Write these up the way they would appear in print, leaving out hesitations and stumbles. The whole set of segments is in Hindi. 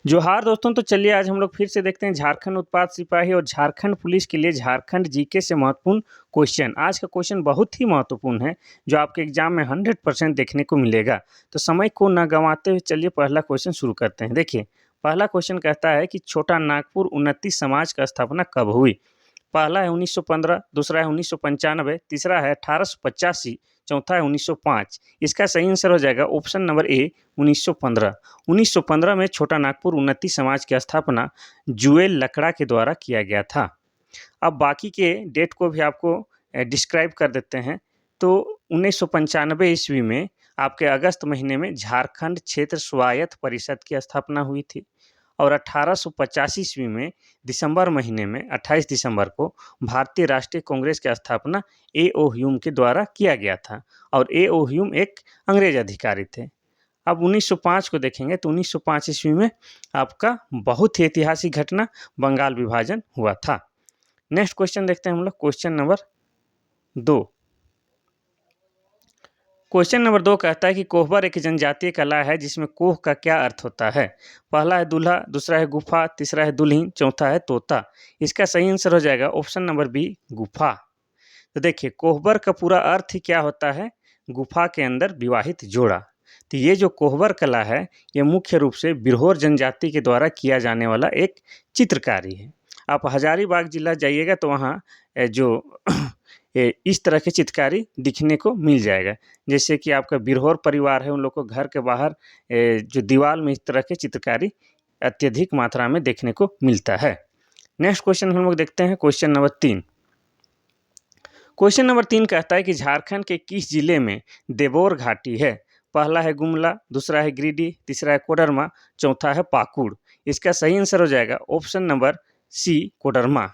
जोहार दोस्तों, तो चलिए आज हम लोग फिर से देखते हैं झारखंड उत्पाद सिपाही और झारखंड पुलिस के लिए झारखंड जीके से महत्वपूर्ण क्वेश्चन। आज का क्वेश्चन बहुत ही महत्वपूर्ण है जो आपके एग्जाम में 100% देखने को मिलेगा। तो समय को न गंवाते हुए चलिए पहला क्वेश्चन शुरू करते हैं। देखिए, पहला क्वेश्चन कहता है कि छोटा नागपुर उन्नति समाज का स्थापना कब हुई। पहला है 1915, दूसरा है 1995, तीसरा है 1885, चौथा है 1905। इसका सही आंसर हो जाएगा ऑप्शन नंबर ए 1915। 1915 में छोटा नागपुर उन्नति समाज की स्थापना जुएल लकड़ा के द्वारा किया गया था। अब बाकी के डेट को भी आपको डिस्क्राइब कर देते हैं। तो 1995 ईस्वी में आपके अगस्त महीने में झारखंड क्षेत्र स्वायत्त परिषद की स्थापना हुई थी। और 1885 ईस्वी में दिसंबर महीने में 28 दिसंबर को भारतीय राष्ट्रीय कांग्रेस की स्थापना ए.ओ. ह्यूम के द्वारा किया गया था। और ए.ओ. ह्यूम एक अंग्रेज अधिकारी थे। अब 1905 को देखेंगे तो 1905 ईस्वी में आपका बहुत ही ऐतिहासिक घटना बंगाल विभाजन हुआ था। नेक्स्ट क्वेश्चन देखते हैं हम लोग, क्वेश्चन नंबर 2। क्वेश्चन नंबर 2 कहता है कि कोहबर एक जनजातीय कला है जिसमें कोह का क्या अर्थ होता है। पहला है दूल्हा, दूसरा है गुफा, तीसरा है दुल्हन, चौथा है तोता। इसका सही आंसर हो जाएगा ऑप्शन नंबर बी गुफा। तो देखिए, कोहबर का पूरा अर्थ ही क्या होता है, गुफा के अंदर विवाहित जोड़ा। तो ये जो कोहबर कला है ये मुख्य रूप से बिरहोर जनजाति के द्वारा किया जाने वाला एक चित्रकारी है। आप हजारीबाग जिला जाइएगा तो वहाँ जो इस तरह की चित्रकारी दिखने को मिल जाएगा। जैसे कि आपका बिरहोर परिवार है, उन लोग को घर के बाहर जो दीवार में इस तरह की चित्रकारी अत्यधिक मात्रा में देखने को मिलता है। नेक्स्ट क्वेश्चन हम लोग देखते हैं, क्वेश्चन नंबर 3। क्वेश्चन नंबर 3 कहता है कि झारखंड के किस जिले में देवोर घाटी है। पहला है गुमला, दूसरा है गिरिडीह, तीसरा है कोडरमा, चौथा है पाकुड़। इसका सही आंसर हो जाएगा option number C Koderma.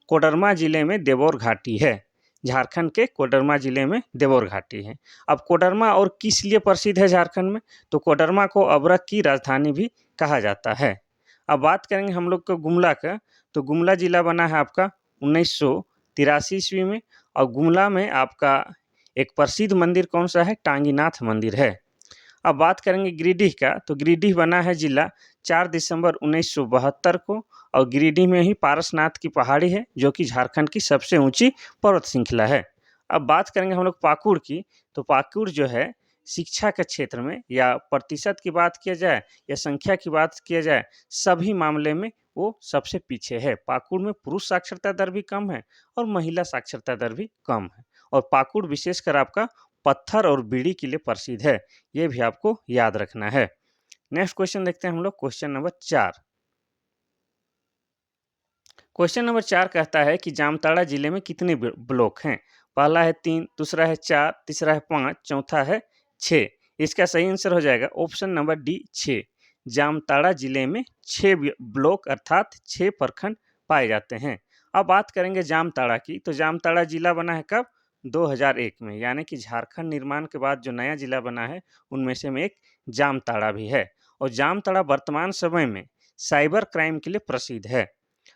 Koderma जिले में देवोर घाटी है। झारखंड के कोडरमा जिले में देवोर घाटी है। अब कोडरमा और किस लिए प्रसिद्ध है झारखंड में, तो कोडरमा को अबरक की राजधानी भी कहा जाता है। अब बात करेंगे हम लोग को गुमला का, तो गुमला जिला बना है आपका 1983 ईस्वी में। और गुमला में आपका एक प्रसिद्ध मंदिर कौन सा है, टांगीनाथ मंदिर है। अब बात करेंगे गिरिडीह का, तो गिरिडीह बना है जिला 4 दिसंबर 1972 को। और गिरिडीह में ही पारसनाथ की पहाड़ी है जो कि झारखंड की सबसे ऊंची पर्वत श्रृंखला है। अब बात करेंगे हम लोग पाकुड़ की, तो पाकुड़ जो है शिक्षा के क्षेत्र में या प्रतिशत की बात किया जाए या संख्या की बात किया जाए, सभी मामले में वो सबसे पीछे है। पाकुड़ में पुरुष साक्षरता दर भी कम है और महिला साक्षरता दर भी कम है। और पाकुड़ विशेषकर आपका पत्थर और बीड़ी के लिए प्रसिद्ध है, ये भी आपको याद रखना है। नेक्स्ट क्वेश्चन देखते हैं हम लोग, क्वेश्चन नंबर 4। क्वेश्चन नंबर 4 कहता है कि जामताड़ा जिले में कितने ब्लॉक हैं। पहला है 3, दूसरा है 4, तीसरा है 5, चौथा है 6। इसका सही आंसर हो जाएगा ऑप्शन नंबर डी 6। जामताड़ा जिले में 6 ब्लॉक अर्थात 6 प्रखंड पाए जाते हैं। अब बात करेंगे जामताड़ा की, तो जामताड़ा जिला बना है कब, 2001 में। यानी कि झारखंड निर्माण के बाद जो नया जिला बना है उनमें से में एक जामताड़ा भी है। और जामताड़ा वर्तमान समय में साइबर क्राइम के लिए प्रसिद्ध है।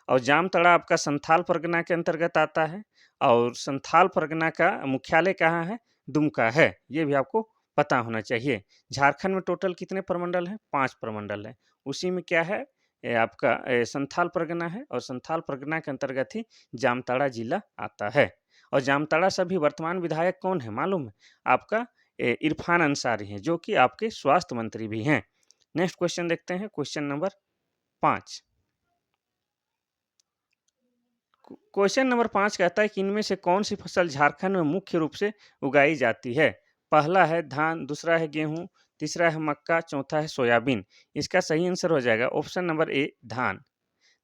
और जामताड़ा आपका संथाल परगना के अंतर्गत आता है। और संथाल परगना का मुख्यालय कहाँ है, दुमका है। ये भी आपको पता होना चाहिए। झारखंड में टोटल कितने प्रमंडल हैं, 5 प्रमंडल हैं। उसी में क्या है, आपका संथाल परगना है और संथाल परगना के अंतर्गत ही जामताड़ा जिला आता है। और जामताड़ा से अभी वर्तमान विधायक कौन है मालूम है आपका, इरफान अंसारी हैं जो कि आपके स्वास्थ्य मंत्री भी हैं। नेक्स्ट क्वेश्चन देखते हैं, क्वेश्चन नंबर 5। क्वेश्चन नंबर 5 कहता है कि इनमें से कौन सी फसल झारखंड में मुख्य रूप से उगाई जाती है। पहला है धान, दूसरा है गेहूं, तीसरा है मक्का, चौथा है सोयाबीन। इसका सही आंसर हो जाएगा ऑप्शन नंबर ए धान।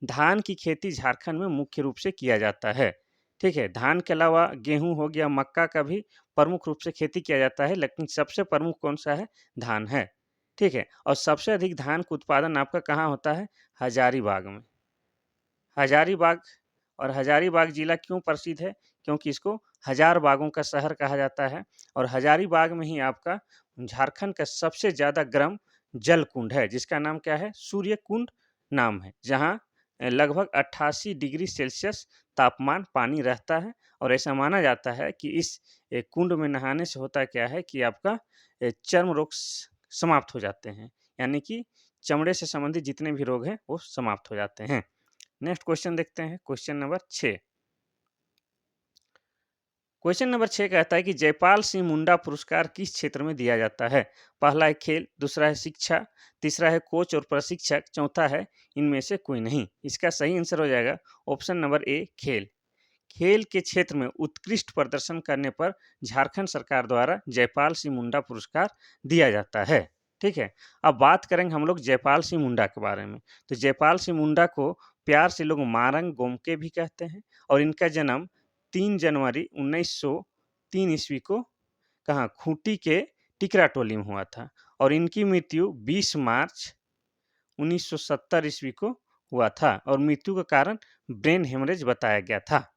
धान की खेती झारखंड में मुख्य रूप से किया जाता है। ठीक है, धान के अलावा गेहूं हो गया, मक्का का भी प्रमुख रूप से खेती किया जाता है, लेकिन सबसे प्रमुख कौन सा है, धान है। ठीक है, और सबसे अधिक धान का उत्पादन आपका कहाँ होता है, हजारीबाग में। हजारीबाग, और हजारीबाग जिला क्यों प्रसिद्ध है, क्योंकि इसको हजार बागों का शहर कहा जाता है। और हजारीबाग में ही आपका झारखंड का सबसे ज़्यादा गर्म जल कुंड है जिसका नाम क्या है, सूर्य कुंड नाम है, जहाँ लगभग 88 डिग्री सेल्सियस तापमान पानी रहता है। और ऐसा माना जाता है कि इस कुंड में नहाने से होता क्या है कि आपका चर्म रोग समाप्त हो जाते हैं। यानी कि चमड़े से संबंधित जितने भी रोग हैं वो समाप्त हो जाते हैं। नेक्स्ट क्वेश्चन देखते हैं, क्वेश्चन नंबर 6। क्वेश्चन नंबर 6 कहता है कि जयपाल सिंह मुंडा पुरस्कार किस क्षेत्र में दिया जाता है? पहला है खेल, दूसरा है शिक्षा, तीसरा है कोच और प्रशिक्षक, चौथा है इनमें से कोई नहीं। इसका सही आंसर हो जाएगा ऑप्शन नंबर ए खेल। खेल के क्षेत्र में उत्कृष्ट प्रदर्शन करने पर झारखंड सरकार द्वारा जयपाल सिंह मुंडा पुरस्कार दिया जाता है। ठीक है, अब बात करेंगे हम लोग जयपाल सिंह मुंडा के बारे में। तो जयपाल सिंह मुंडा को प्यार से लोग मारंग गोमके भी कहते हैं और इनका जन्म 3 जनवरी 1903 ईस्वी को कहाँ खूंटी के टिकरा टोली में हुआ था और इनकी मृत्यु 20 मार्च 1970 ईस्वी को हुआ था और मृत्यु का कारण ब्रेन हेमरेज बताया गया था।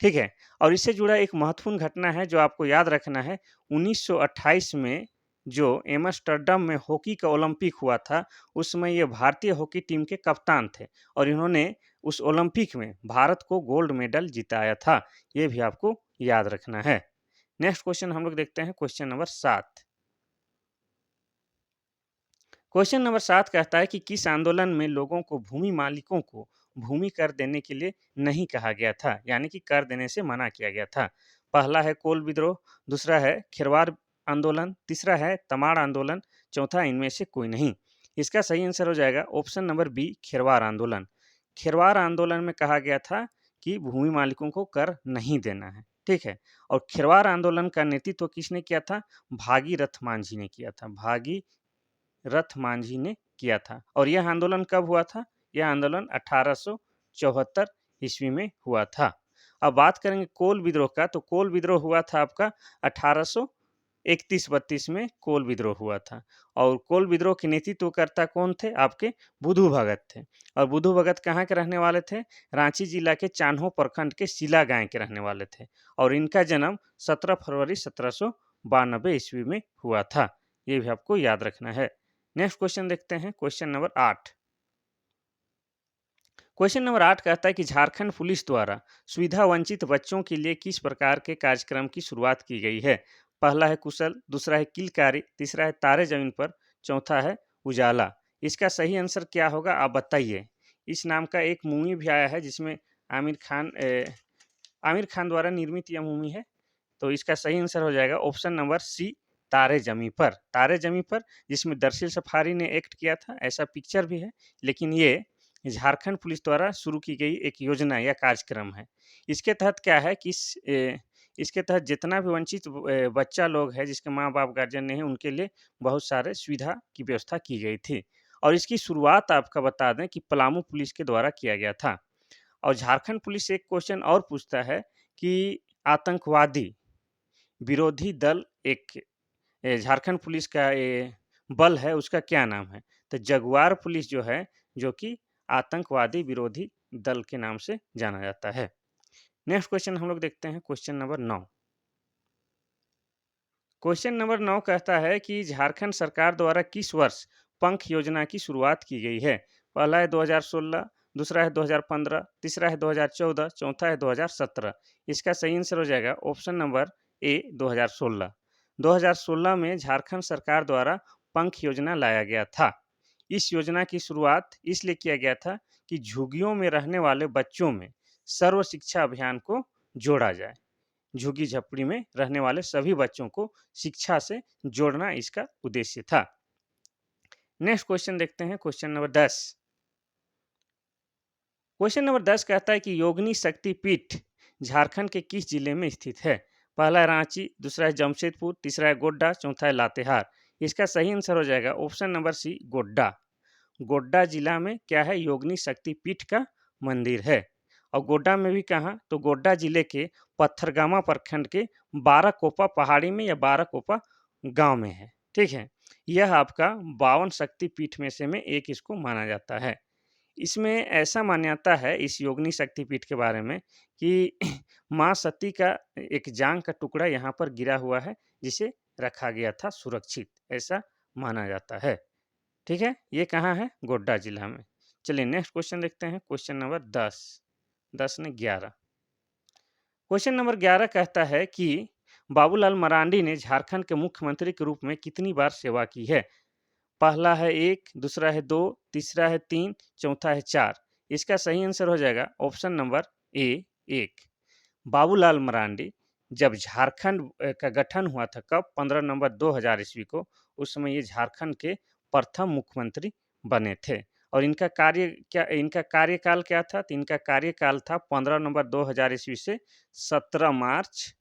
ठीक है, और इससे जुड़ा एक महत्वपूर्ण घटना है जो आपको याद रखना है। 1928 में जो एम्स्टर्डम में हॉकी का ओलंपिक हुआ था, उस समय ये भारतीय हॉकी टीम के कप्तान थे और इन्होंने उस ओलंपिक में भारत को गोल्ड मेडल जिताया था। ये भी आपको याद रखना है। नेक्स्ट क्वेश्चन हम लोग देखते हैं, क्वेश्चन नंबर 7। क्वेश्चन नंबर 7 कहता है कि किस आंदोलन में लोगों को भूमि मालिकों को भूमि कर देने के लिए नहीं कहा गया था, यानी कि कर देने से मना किया गया था? पहला है कोल विद्रोह, दूसरा है खिरवार आंदोलन, तीसरा है तमाड़ आंदोलन, चौथा इनमें से कोई नहीं। इसका सही आंसर हो जाएगा ऑप्शन नंबर बी खिरवार आंदोलन। खिरवार आंदोलन में कहा गया था कि भूमि मालिकों को कर नहीं देना है। ठीक है, और खिरवार आंदोलन का नेतृत्व किसने किया था? भागीरथ मांझी ने किया था। भागी रथ मांझी ने किया था और यह आंदोलन कब हुआ था? यह आंदोलन 1874 ईस्वी में हुआ था। अब बात करेंगे कोल विद्रोह का, तो कोल विद्रोह हुआ था आपका 1831-32 में कोल विद्रोह हुआ था और कोल विद्रोह के नेतृत्वकर्ता कौन थे? आपके बुधू भगत थे और बुधू भगत कहाँ के रहने वाले थे? रांची जिला के चान्हो प्रखंड के सिला गांव के रहने वाले थे और इनका जन्म 17 फरवरी 1792 ईस्वी में हुआ था। ये भी आपको याद रखना है। नेक्स्ट क्वेश्चन देखते हैं, क्वेश्चन नंबर 8। क्वेश्चन नंबर 8 कहता है कि झारखंड पुलिस द्वारा सुविधा वंचित बच्चों के लिए किस प्रकार के कार्यक्रम की शुरुआत की गई है? पहला है कुशल, दूसरा है किलकारी, तीसरा है तारे जमीन पर, चौथा है उजाला। इसका सही आंसर क्या होगा आप बताइए। इस नाम का एक मूवी भी आया है जिसमें आमिर खान द्वारा निर्मित यह मूवी है। तो इसका सही आंसर हो जाएगा ऑप्शन नंबर सी तारे जमी पर। तारे जमी पर जिसमें दरअसल सफारी ने एक्ट किया था, ऐसा पिक्चर भी है, लेकिन ये झारखंड पुलिस द्वारा शुरू की गई एक योजना या कार्यक्रम है। इसके तहत क्या है कि इसके तहत जितना भी वंचित बच्चा लोग है जिसके माँ बाप गार्जियन नहीं है उनके लिए बहुत सारे सुविधा की व्यवस्था की गई थी और इसकी शुरुआत आपका बता दें कि पलामू पुलिस के द्वारा किया गया था। और झारखंड पुलिस एक क्वेश्चन और पूछता है कि आतंकवादी विरोधी दल एक झारखंड पुलिस का बल है उसका क्या नाम है? तो जगुआर पुलिस जो है, जो कि आतंकवादी विरोधी दल के नाम से जाना जाता है। नेक्स्ट क्वेश्चन हम लोग देखते हैं, क्वेश्चन नंबर 9। क्वेश्चन नंबर 9 कहता है कि झारखंड सरकार द्वारा किस वर्ष पंख योजना की शुरुआत की गई है? पहला है 2016, दूसरा है 2015, तीसरा है 2014, चौथा है 2017। इसका सही आंसर हो जाएगा ऑप्शन नंबर ए 2016। 2016 में झारखंड सरकार द्वारा पंख योजना लाया गया था। इस योजना की शुरुआत इसलिए किया गया था कि झुग्गियों में रहने वाले बच्चों में सर्व शिक्षा अभियान को जोड़ा जाए। झुग्गी झपड़ी में रहने वाले सभी बच्चों को शिक्षा से जोड़ना इसका उद्देश्य था। नेक्स्ट क्वेश्चन देखते हैं, क्वेश्चन नंबर 10। क्वेश्चन नंबर 10 कहता है कि योगिनी शक्तिपीठ झारखंड के किस जिले में स्थित है? पहला है रांची, दूसरा है जमशेदपुर, तीसरा है गोड्डा, चौथा है लातेहार। इसका सही आंसर हो जाएगा option number C Godda. Godda जिला में क्या है? योगिनी शक्तिपीठ का मंदिर है। और गोड्डा में भी कहाँ? तो गोड्डा जिले के पत्थरगामा प्रखंड के बाराकोपा पहाड़ी में या बाराकोपा गांव में है। ठीक है, यह आपका 52 शक्तिपीठ में एक इसको माना जाता है। इसमें ऐसा मान्यता है इस योगिनी शक्तिपीठ के बारे में कि माँ सती का एक जांग का टुकड़ा यहाँ पर गिरा हुआ है जिसे रखा गया था सुरक्षित, ऐसा माना जाता है। ठीक है, ये कहाँ है? गोड्डा जिला में। चलिए नेक्स्ट क्वेश्चन देखते हैं, क्वेश्चन नंबर 10। 10 ने 11। क्वेश्चन नंबर 11 कहता है कि बाबूलाल मरांडी ने झारखंड के मुख्यमंत्री के रूप में कितनी बार सेवा की है? पहला है 1, दूसरा है 2, तीसरा है 3, चौथा है 4। इसका सही आंसर हो जाएगा ऑप्शन नंबर ए 1। बाबूलाल मरांडी जब झारखंड का गठन हुआ था कब? 15 नवंबर 2000 ईस्वी को। उस समय ये झारखंड के प्रथम मुख्यमंत्री बने थे। और इनका कार्यकाल क्या था? तो इनका कार्यकाल था 15 नवंबर 2000 ईस्वी से 17 मार्च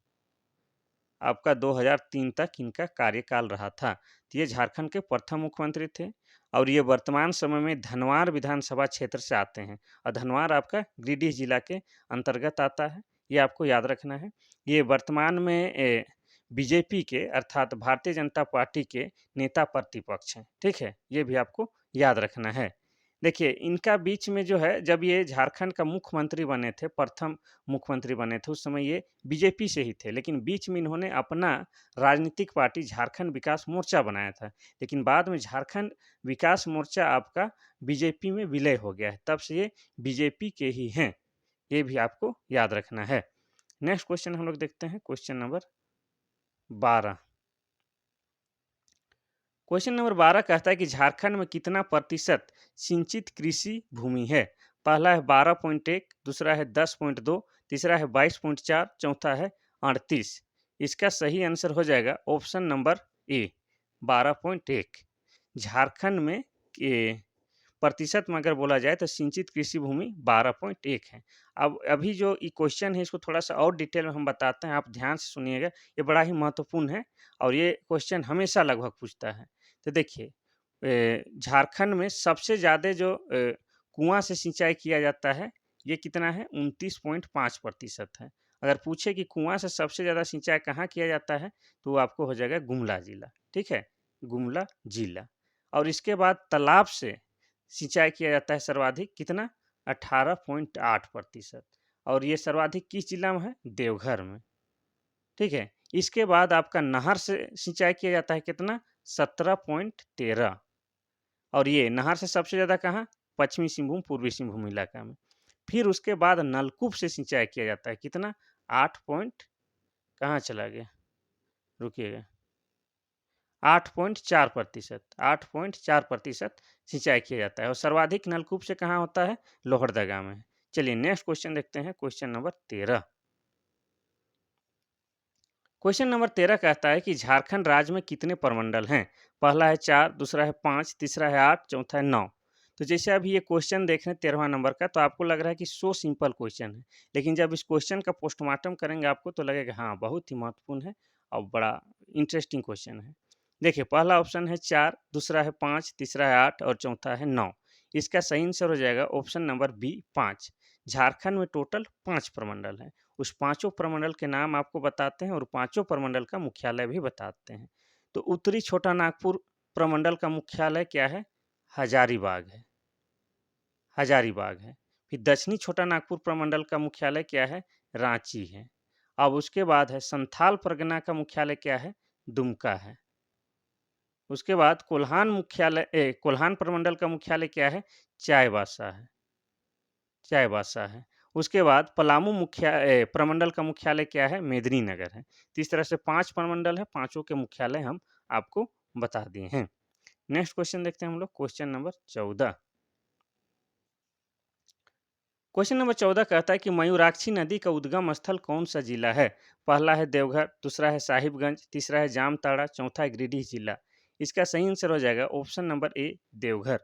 आपका 2003 तक इनका कार्यकाल रहा था। तो ये झारखंड के प्रथम मुख्यमंत्री थे और ये वर्तमान समय में धनवार विधानसभा क्षेत्र से आते हैं और धनवार आपका गिरिडीह जिला के अंतर्गत आता है। ये आपको याद रखना है। ये वर्तमान में बीजेपी के अर्थात भारतीय जनता पार्टी के नेता प्रतिपक्ष हैं। ठीक है, ये भी आपको याद रखना है। देखिए इनका बीच में जो है जब ये झारखंड का मुख्यमंत्री बने थे, प्रथम मुख्यमंत्री बने थे, उस समय ये बीजेपी से ही थे, लेकिन बीच में इन्होंने अपना राजनीतिक पार्टी झारखंड विकास मोर्चा बनाया था। लेकिन बाद में झारखंड विकास मोर्चा आपका बीजेपी में विलय हो गया है, तब से ये बीजेपी के ही हैं। ये भी आपको याद रखना है। नेक्स्ट क्वेश्चन हम लोग देखते हैं, क्वेश्चन नंबर 12। क्वेश्चन नंबर 12 कहता है कि झारखंड में कितना प्रतिशत सिंचित कृषि भूमि है? पहला है 12.1, दूसरा है 10.2, तीसरा है 22.4, चौथा है 38। इसका सही आंसर हो जाएगा ऑप्शन नंबर ए 12.1। झारखंड में प्रतिशत में अगर बोला जाए तो सिंचित कृषि भूमि 12.1 है। अब अभी जो ये क्वेश्चन है इसको थोड़ा सा और डिटेल में हम बताते हैं, आप ध्यान से सुनिएगा, ये बड़ा ही महत्वपूर्ण है और ये क्वेश्चन हमेशा लगभग पूछता है। तो देखिए झारखंड में सबसे ज़्यादा जो कुआं से सिंचाई किया जाता है ये कितना है? 29.5% है। अगर पूछे कि कुआं से सबसे ज़्यादा सिंचाई कहाँ किया जाता है तो आपको हो जाएगा गुमला जिला। ठीक है, गुमला जिला। और इसके बाद तालाब से सिंचाई किया जाता है सर्वाधिक कितना? 18.8%। और ये सर्वाधिक किस जिला में है? देवघर में। ठीक है, इसके बाद आपका नहर से सिंचाई किया जाता है कितना? 17.13। और ये नहर से सबसे ज़्यादा कहाँ? पश्चिमी सिंहभूम पूर्वी सिंहभूम इलाका में। फिर उसके बाद नलकूप से सिंचाई किया जाता है कितना? 8 पॉइंट कहाँ चला गया? रुकिएगा, 8.4%। 8.4% सिंचाई किया जाता है और सर्वाधिक नलकूप से कहाँ होता है? लोहरदगा में। चलिए नेक्स्ट क्वेश्चन देखते हैं, क्वेश्चन नंबर 13। क्वेश्चन नंबर 13 कहता है कि झारखंड राज्य में कितने प्रमंडल हैं? पहला है 4, दूसरा है 5, तीसरा है 8, चौथा है 9। तो जैसे अभी ये क्वेश्चन देख रहे हैं 13वां नंबर का, तो आपको लग रहा है कि सो सिंपल क्वेश्चन है, लेकिन जब इस क्वेश्चन का पोस्टमार्टम करेंगे आपको तो लगेगा हाँ बहुत ही महत्वपूर्ण है और बड़ा इंटरेस्टिंग क्वेश्चन है। देखिए पहला ऑप्शन है 4, दूसरा है 5, तीसरा है 8 और चौथा है 9। इसका सही आंसर हो जाएगा ऑप्शन नंबर बी 5। झारखंड में टोटल 5 प्रमंडल हैं। उस पांचों प्रमंडल के नाम आपको बताते हैं और पांचों प्रमंडल का मुख्यालय भी बताते हैं। तो उत्तरी छोटा नागपुर प्रमंडल का मुख्यालय क्या है? हजारीबाग है। हजारीबाग है। फिर दक्षिणी छोटा नागपुर प्रमंडल का मुख्यालय क्या है? रांची है। अब उसके बाद है संथाल परगना का मुख्यालय क्या है? दुमका है। उसके बाद कोल्हान प्रमंडल का मुख्यालय क्या है? चाईबासा है। चाईबासा है। उसके बाद पलामू प्रमंडल का मुख्यालय क्या है? मेदिनीनगर है। तो इस तरह से 5 प्रमंडल है, पांचों के मुख्यालय हम आपको बता दिए हैं। नेक्स्ट क्वेश्चन देखते हैं हम लोग, क्वेश्चन नंबर 14। क्वेश्चन नंबर 14 कहता है कि मयूराक्षी नदी का उद्गम स्थल कौन सा जिला है? पहला है देवघर, दूसरा है साहिबगंज, तीसरा है जामताड़ा, चौथा है गिरिडीह जिला। इसका सही आंसर हो जाएगा ऑप्शन नंबर ए देवघर।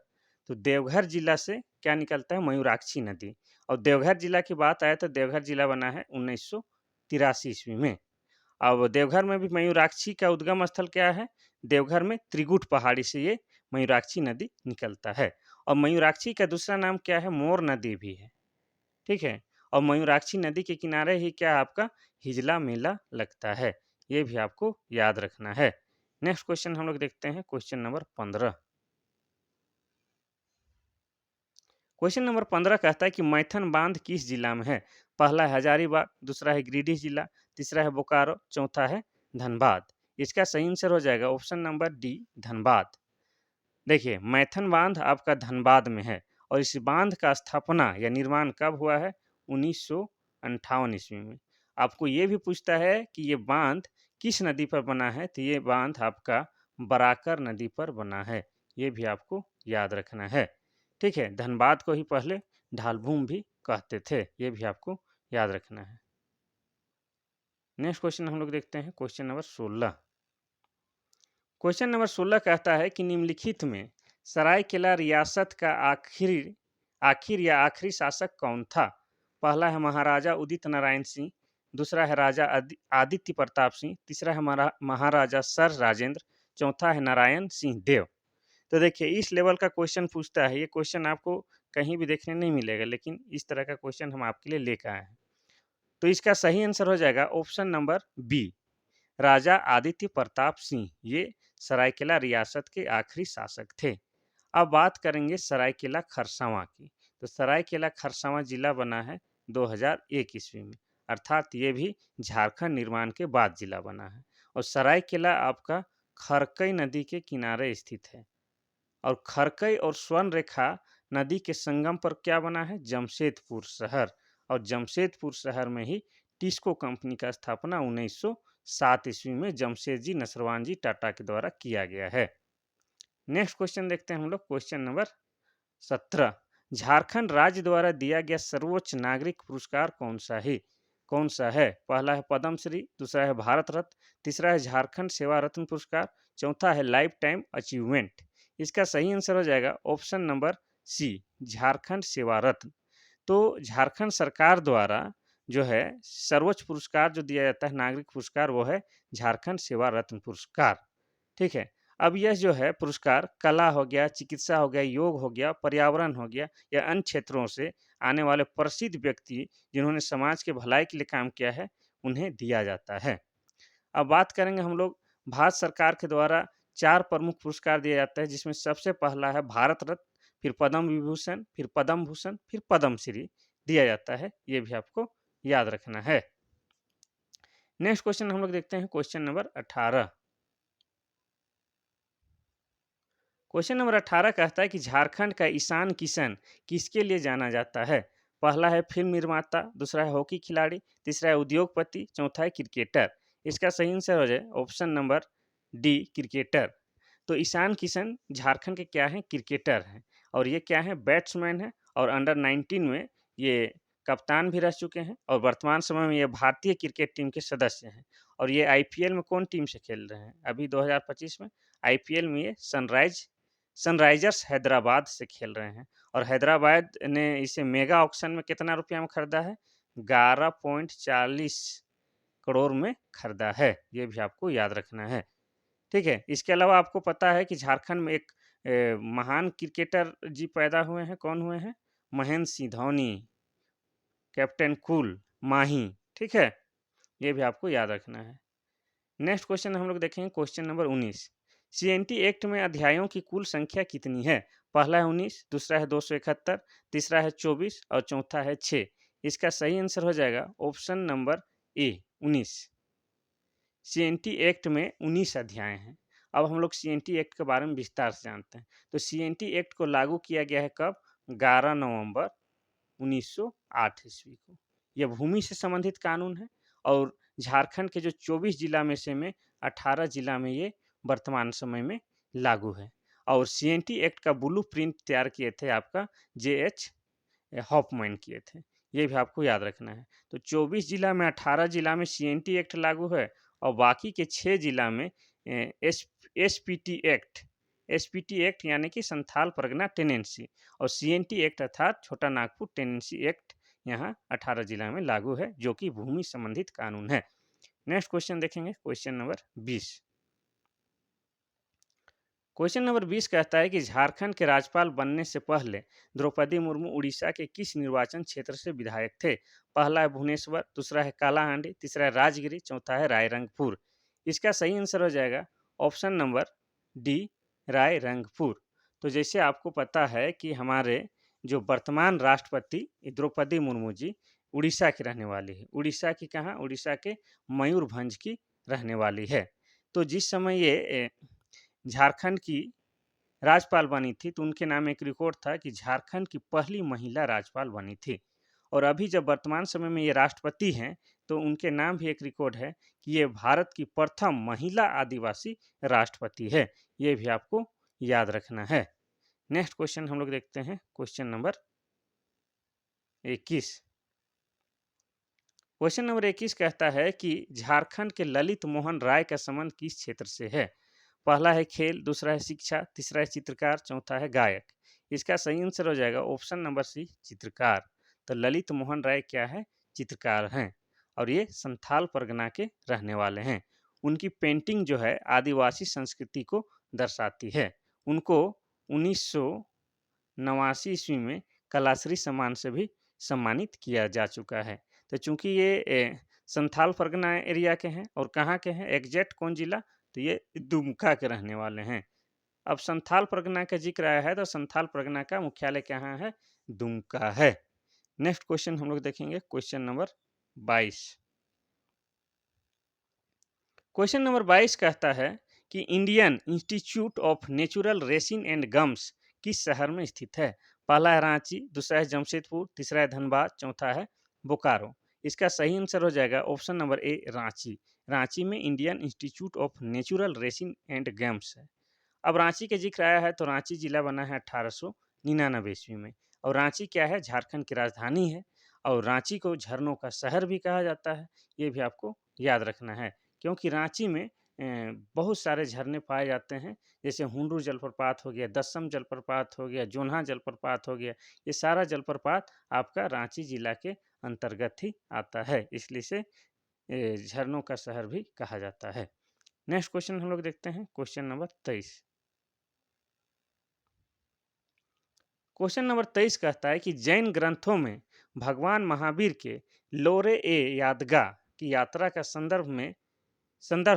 तो देवघर जिला से क्या निकलता है? मयूराक्षी नदी। और देवघर जिला की बात आए तो देवघर जिला बना है 1983 ईस्वी में। अब देवघर में भी मयूराक्षी का उद्गम स्थल क्या है? देवघर में त्रिकुट पहाड़ी से ये मयूराक्षी नदी निकलता है। और मयूराक्षी का दूसरा नाम क्या है? मोर नदी भी है। ठीक है, और मयूराक्षी नदी के किनारे ही क्या आपका हिजला मेला लगता है। ये भी आपको याद रखना है। नेक्स्ट क्वेश्चन हम लोग देखते हैं, क्वेश्चन नंबर 15। क्वेश्चन नंबर 15 कहता है कि मैथन बांध किस जिला में है? पहला है हजारीबाग, दूसरा है गिरिडीह जिला, तीसरा है बोकारो, चौथा है धनबाद। इसका सही आंसर हो जाएगा ऑप्शन नंबर डी धनबाद। देखिए मैथन बांध आपका धनबाद में है और इस बांध का स्थापना या निर्माण कब हुआ है? 1958 ईस्वी में। आपको ये भी पूछता है कि ये बांध किस नदी पर बना है, तो ये बांध आपका बराकर नदी पर बना है। ये भी आपको याद रखना है। ठीक है, धनबाद को ही पहले ढालभूम भी कहते थे, ये भी आपको याद रखना है। नेक्स्ट क्वेश्चन हम लोग देखते हैं, क्वेश्चन नंबर 16। क्वेश्चन नंबर 16 कहता है कि निम्नलिखित में सरायकेला रियासत का आखिर या आखिरी शासक कौन था? पहला है महाराजा उदित नारायण सिंह, दूसरा है राजा आदित्य प्रताप सिंह, तीसरा है महाराजा सर राजेंद्र, चौथा है नारायण सिंह देव। तो देखिए, इस लेवल का क्वेश्चन पूछता है, ये क्वेश्चन आपको कहीं भी देखने नहीं मिलेगा, लेकिन इस तरह का क्वेश्चन हम आपके लिए लेकर आए हैं। तो इसका सही आंसर हो जाएगा ऑप्शन नंबर बी, राजा आदित्य प्रताप सिंह। ये सरायकेला रियासत के आखिरी शासक थे। अब बात करेंगे सरायकेला खरसावां की। तो सरायकेला खरसावां जिला बना है 2001 ईस्वी में, अर्थात ये भी झारखंड निर्माण के बाद जिला बना है। और सरायकेला आपका खरकई नदी के किनारे स्थित है। और खरकई और स्वर्ण रेखा नदी के संगम पर क्या बना है? जमशेदपुर शहर। और जमशेदपुर शहर में ही टिस्को कंपनी का स्थापना 1907 ईस्वी में जमशेदजी नसरवान जी टाटा के द्वारा किया गया है। नेक्स्ट क्वेश्चन देखते हैं हम लोग, क्वेश्चन नंबर 17। झारखंड राज्य द्वारा दिया गया सर्वोच्च नागरिक पुरस्कार कौन सा है? पहला है पद्मश्री, दूसरा है भारत रत्न, तीसरा है झारखंड सेवा रत्न पुरस्कार, चौथा है लाइफ टाइम अचीवमेंट। इसका सही आंसर हो जाएगा ऑप्शन नंबर सी, झारखंड सेवा रत्न। तो झारखंड सरकार द्वारा जो है सर्वोच्च पुरस्कार जो दिया जाता है नागरिक पुरस्कार, वो है झारखंड सेवा रत्न पुरस्कार। ठीक है। अब यह जो है पुरस्कार कला हो गया, चिकित्सा हो गया, योग हो गया, पर्यावरण हो गया या अन्य क्षेत्रों से आने वाले प्रसिद्ध व्यक्ति जिन्होंने समाज के भलाई के लिए काम किया है, उन्हें दिया जाता है। अब बात करेंगे हम लोग, भारत सरकार के द्वारा 4 प्रमुख पुरस्कार दिया जाता है, जिसमें सबसे पहला है भारत रत्न, फिर पद्म विभूषण, फिर पद्म भूषण, फिर पद्मश्री दिया जाता है। ये भी आपको याद रखना है। नेक्स्ट क्वेश्चन हम लोग देखते हैं, क्वेश्चन नंबर 18। क्वेश्चन नंबर 18 कहता है कि झारखंड का ईशान किशन किसके लिए जाना जाता है? पहला है फिल्म निर्माता, दूसरा है हॉकी खिलाड़ी, तीसरा है उद्योगपति, चौथा है क्रिकेटर। इसका सही आंसर हो जाए ऑप्शन नंबर डी, क्रिकेटर। तो ईशान किशन झारखंड के क्या हैं? क्रिकेटर हैं। और ये क्या है? बैट्समैन है। और अंडर 19 में ये कप्तान भी रह चुके हैं और वर्तमान समय में ये भारतीय क्रिकेट टीम के सदस्य हैं। और ये आईपीएल में कौन टीम से खेल रहे हैं? अभी 2025 में आईपीएल में ये सनराइजर्स हैदराबाद से खेल रहे हैं। और हैदराबाद ने इसे मेगा ऑक्शन में कितना रुपया में खरीदा है? 11.40 करोड़ में खरीदा है। ये भी आपको याद रखना है। ठीक है। इसके अलावा आपको पता है कि झारखंड में एक महान क्रिकेटर जी पैदा हुए हैं। कौन हुए हैं? महेंद्र सिंह धोनी, कैप्टन कूल, माही। ठीक है, ये भी आपको याद रखना है। नेक्स्ट क्वेश्चन हम लोग देखेंगे, क्वेश्चन नंबर 19। सीएनटी एक्ट में अध्यायों की कुल संख्या कितनी है? पहला है 19, दूसरा है 271, तीसरा है 24 और चौथा है 6। इसका सही आंसर हो जाएगा ऑप्शन नंबर ए, 19। सीएनटी एक्ट में 19 अध्याय हैं। अब हम लोग सीएनटी एक्ट के बारे में विस्तार से जानते हैं। तो सीएनटी एक्ट को लागू किया गया है कब? 11 नवंबर 1908 ईस्वी को। यह भूमि से संबंधित कानून है। और झारखंड के जो 24 जिला में से 18 जिला में ये वर्तमान समय में लागू है। और सीएनटी एक्ट का ब्लू प्रिंट तैयार किए थे आपका जे.एच. हॉफमैन किए थे। ये भी आपको याद रखना है। तो 24 जिला में 18 जिला में सीएनटी एक्ट लागू है और बाकी के 6 जिला में एसपीटी एक्ट यानी कि संथाल परगना टेनेंसी, और सीएनटी एक्ट अर्थात छोटा नागपुर टेनेंसी एक्ट यहाँ 18 जिला में लागू है, जो कि भूमि संबंधित कानून है। नेक्स्ट क्वेश्चन देखेंगे, क्वेश्चन नंबर 20। क्वेश्चन नंबर 20 कहता है कि झारखंड के राज्यपाल बनने से पहले द्रौपदी मुर्मू उड़ीसा के किस निर्वाचन क्षेत्र से विधायक थे? पहला है भुवनेश्वर, दूसरा है कालाहांडी, तीसरा है राजगिरी, चौथा है रायरंगपुर। इसका सही आंसर हो जाएगा ऑप्शन नंबर डी, रायरंगपुर। तो जैसे आपको पता है कि हमारे जो वर्तमान राष्ट्रपति द्रौपदी मुर्मू जी उड़ीसा की रहने वाली है। उड़ीसा की कहाँ? उड़ीसा के मयूरभंज की रहने वाली है। तो जिस समय ये झारखंड की राज्यपाल बनी थी, तो उनके नाम एक रिकॉर्ड था कि झारखंड की पहली महिला राज्यपाल बनी थी। और अभी जब वर्तमान समय में ये राष्ट्रपति हैं, तो उनके नाम भी एक रिकॉर्ड है कि ये भारत की प्रथम महिला आदिवासी राष्ट्रपति है। ये भी आपको याद रखना है। नेक्स्ट क्वेश्चन हम लोग देखते हैं, क्वेश्चन नंबर 21। क्वेश्चन नंबर 21 कहता है कि झारखंड के ललित मोहन राय का संबंध किस क्षेत्र से है? पहला है खेल, दूसरा है शिक्षा, तीसरा है चित्रकार, चौथा है गायक। इसका सही आंसर हो जाएगा ऑप्शन नंबर सी, चित्रकार। तो ललित मोहन राय क्या है? चित्रकार हैं और ये संथाल परगना के रहने वाले हैं। उनकी पेंटिंग जो है आदिवासी संस्कृति को दर्शाती है। उनको 1989 ईस्वी में कलाश्री सम्मान से भी सम्मानित किया जा चुका है। तो चूंकि ये संथाल परगना एरिया के हैं और कहाँ के हैं, एग्जैक्ट कौन जिला, तो ये दुमका के रहने वाले हैं। अब संथाल परगना का जिक्र आया है तो संथाल परगना का मुख्यालय कहाँ है? दुमका है। नेक्स्ट क्वेश्चन हम लोग देखेंगे, क्वेश्चन नंबर 22। क्वेश्चन नंबर 22 कहता है कि Indian Institute of Natural Resin and Gums किस शहर में स्थित है? पहला है रांची, दूसरा है जमशेदपुर, तीसरा है धनबाद, चौथा है बोकारो। इसका सही आंसर हो जाएगा option number A, Ranchi. Ranchi में Indian Institute of Natural Resin and Gums है। अब रांची का जिक्र आया है तो रांची जिला बना है 1899 ईस्वी में। और रांची क्या है? झारखंड की राजधानी है। और रांची को झरनों का शहर भी कहा जाता है, ये भी आपको याद रखना है। क्योंकि रांची में बहुत सारे झरने पाए जाते हैं, जैसे हुंडरू जलप्रपात हो गया, दसम जलप्रपात हो गया, जोन्हा जलप्रपात हो गया। ये सारा जलप्रपात आपका रांची जिला के अंतर्गत ही आता है, इसलिए से झरनों का शहर भी कहा जाता है। नेक्स्ट क्वेश्चन हम लोग देखते हैं, क्वेश्चन नंबर 23। क्वेश्चन नंबर 23 कहता है कि जैन ग्रंथों में भगवान महावीर के लोरे ए यादगा की यात्रा का संदर्भ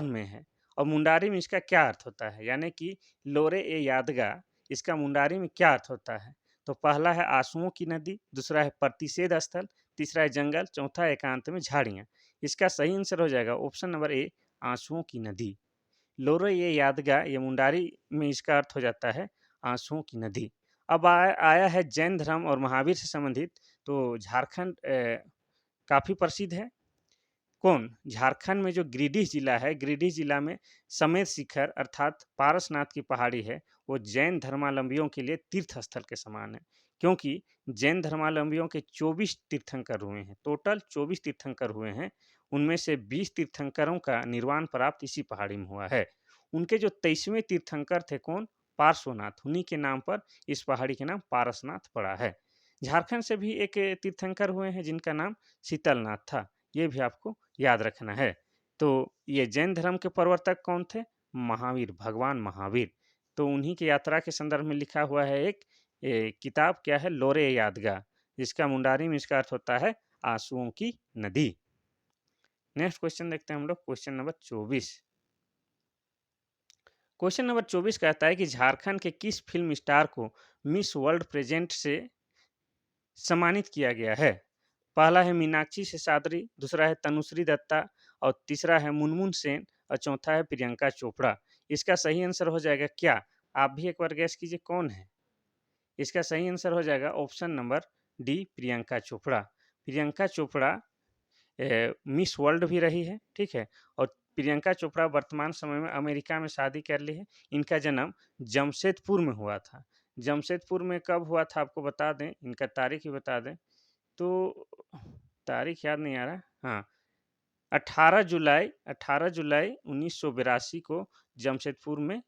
में है और मुंडारी में इसका क्या अर्थ होता है? यानी कि लोरे ए यादगा, इसका मुंडारी में क्या अर्थ होता है? तो पहला है आंसुओं की नदी, दूसरा है प्रतिषेध स्थल, तीसरा है जंगल, चौथा एकांत में झाड़ियाँ। इसका सही आंसर हो जाएगा ऑप्शन नंबर ए, आंसुओं की नदी। लोरे ये यादगार, ये मुंडारी में इसका अर्थ हो जाता है आंसुओं की नदी। अब आया है जैन धर्म और महावीर से संबंधित। तो झारखंड काफ़ी प्रसिद्ध है। कौन? झारखंड में जो गिरिडीह जिला है, गिरिडीह जिला में समेत शिखर अर्थात पारसनाथ की पहाड़ी है, वो जैन धर्मावलंबियों के लिए तीर्थ स्थल के समान है। क्योंकि जैन धर्मावलंबियों के 24 तीर्थंकर हुए हैं, टोटल 24 तीर्थंकर हुए हैं। उनमें से 20 तीर्थंकरों का निर्वाण प्राप्त इसी पहाड़ी में हुआ है। उनके जो 23वें तीर्थंकर थे, कौन? पार्श्वनाथ। उन्हीं के नाम पर इस पहाड़ी के नाम पारसनाथ पड़ा है। झारखंड से भी एक तीर्थंकर हुए हैं जिनका नाम शीतलनाथ था, ये भी आपको याद रखना है। तो ये जैन धर्म के प्रवर्तक कौन थे? महावीर, भगवान महावीर। तो उन्हीं की यात्रा के संदर्भ में लिखा हुआ है एक किताब, क्या है? लोरे यादगार, जिसका मुंडारी में इसका अर्थ होता है आंसुओं की नदी। नेक्स्ट क्वेश्चन देखते हैं हम लोग, क्वेश्चन नंबर 24। क्वेश्चन नंबर 24 कहता है कि झारखंड के किस फिल्म स्टार को मिस वर्ल्ड प्रेजेंट से सम्मानित किया गया है? पहला है मीनाक्षी शेषाद्री, दूसरा है तनुश्री दत्ता और तीसरा है मुनमुन सेन और चौथा है प्रियंका चोपड़ा। इसका सही आंसर हो जाएगा क्या? आप भी एक बार गैस कीजिए कौन है? इसका सही आंसर हो जाएगा option number D, Priyanka Chopra. Priyanka Chopra miss world भी रही है, ठीक है। और प्रियंका चोपड़ा वर्तमान समय में अमेरिका में शादी कर ली है। इनका जन्म जमशेदपुर में हुआ था। जमशेदपुर में कब हुआ था आपको बता दें, इनका तारीख ही बता दें तो तारीख याद नहीं आ रहा। हाँ, 18 जुलाई 1982 को जमशेदपुर में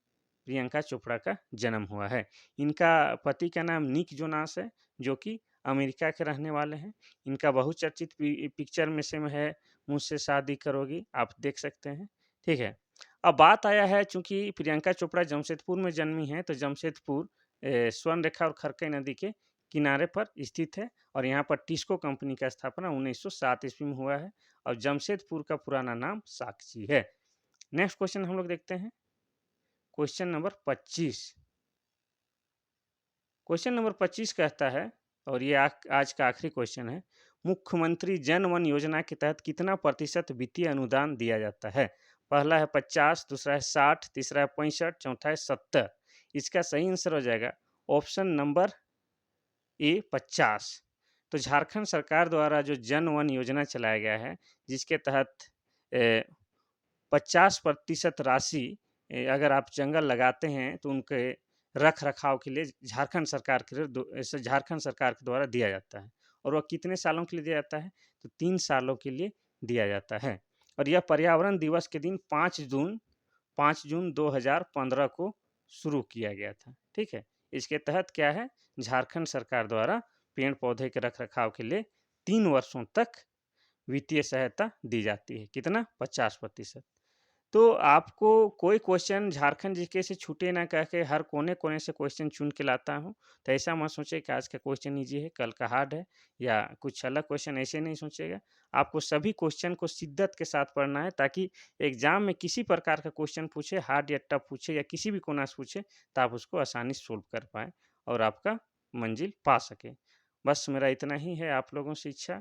प्रियंका चोपड़ा का जन्म हुआ है। इनका पति का नाम निक जोनास है, जो कि अमेरिका के रहने वाले हैं। इनका बहुचर्चित पिक्चर में से में है मुझसे शादी करोगी, आप देख सकते हैं, ठीक है। अब बात आया है, चूंकि प्रियंका चोपड़ा जमशेदपुर में जन्मी है तो जमशेदपुर स्वर्ण रेखा और खरकई नदी के किनारे पर स्थित है। और यहाँ पर टिस्को कंपनी का स्थापना 1907 ईस्वी में हुआ है। और जमशेदपुर का पुराना नाम साक्षी है। नेक्स्ट क्वेश्चन हम लोग देखते हैं, क्वेश्चन नंबर 25। क्वेश्चन नंबर 25 कहता है, और ये आज का आखिरी क्वेश्चन है, मुख्यमंत्री जन वन योजना के तहत कितना प्रतिशत वित्तीय अनुदान दिया जाता है? पहला है 50, दूसरा है 60, तीसरा है 65, चौथा है 70। इसका सही आंसर हो जाएगा ऑप्शन नंबर ए, 50। तो झारखंड सरकार द्वारा जो जन वन योजना चलाया गया है, जिसके तहत 50% राशि अगर आप जंगल लगाते हैं तो उनके रख रखाव के लिए झारखंड सरकार के द्वारा दिया जाता है। और वह कितने सालों के लिए दिया जाता है? तो 3 सालों के लिए दिया जाता है। और यह पर्यावरण दिवस के दिन 5 जून 2015 को शुरू किया गया था। ठीक है, इसके तहत क्या है, झारखंड सरकार द्वारा पेड़ पौधे के रख रखाव के लिए 3 वर्षों तक वित्तीय सहायता दी जाती है। कितना? 50%। तो आपको कोई क्वेश्चन झारखंड जीके से छूटे ना कह के हर कोने कोने से क्वेश्चन चुन के लाता हूँ, तो ऐसा मत सोचिए कि आज का क्वेश्चन ईजी है, कल का हार्ड है या कुछ अलग क्वेश्चन, ऐसे नहीं सोचिएगा। आपको सभी क्वेश्चन को शिद्दत के साथ पढ़ना है, ताकि एग्जाम में किसी प्रकार का क्वेश्चन पूछे, हार्ड या टफ पूछे या किसी भी कोना से पूछे, तो आप उसको आसानी से सोल्व कर पाएँ और आपका मंजिल पा सकें। बस मेरा इतना ही है आप लोगों से इच्छा।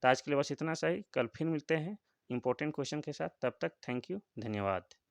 तो आज के लिए बस इतना सा ही, कल फिर मिलते हैं इंपॉर्टेंट क्वेश्चन के साथ। तब तक थैंक यू, धन्यवाद।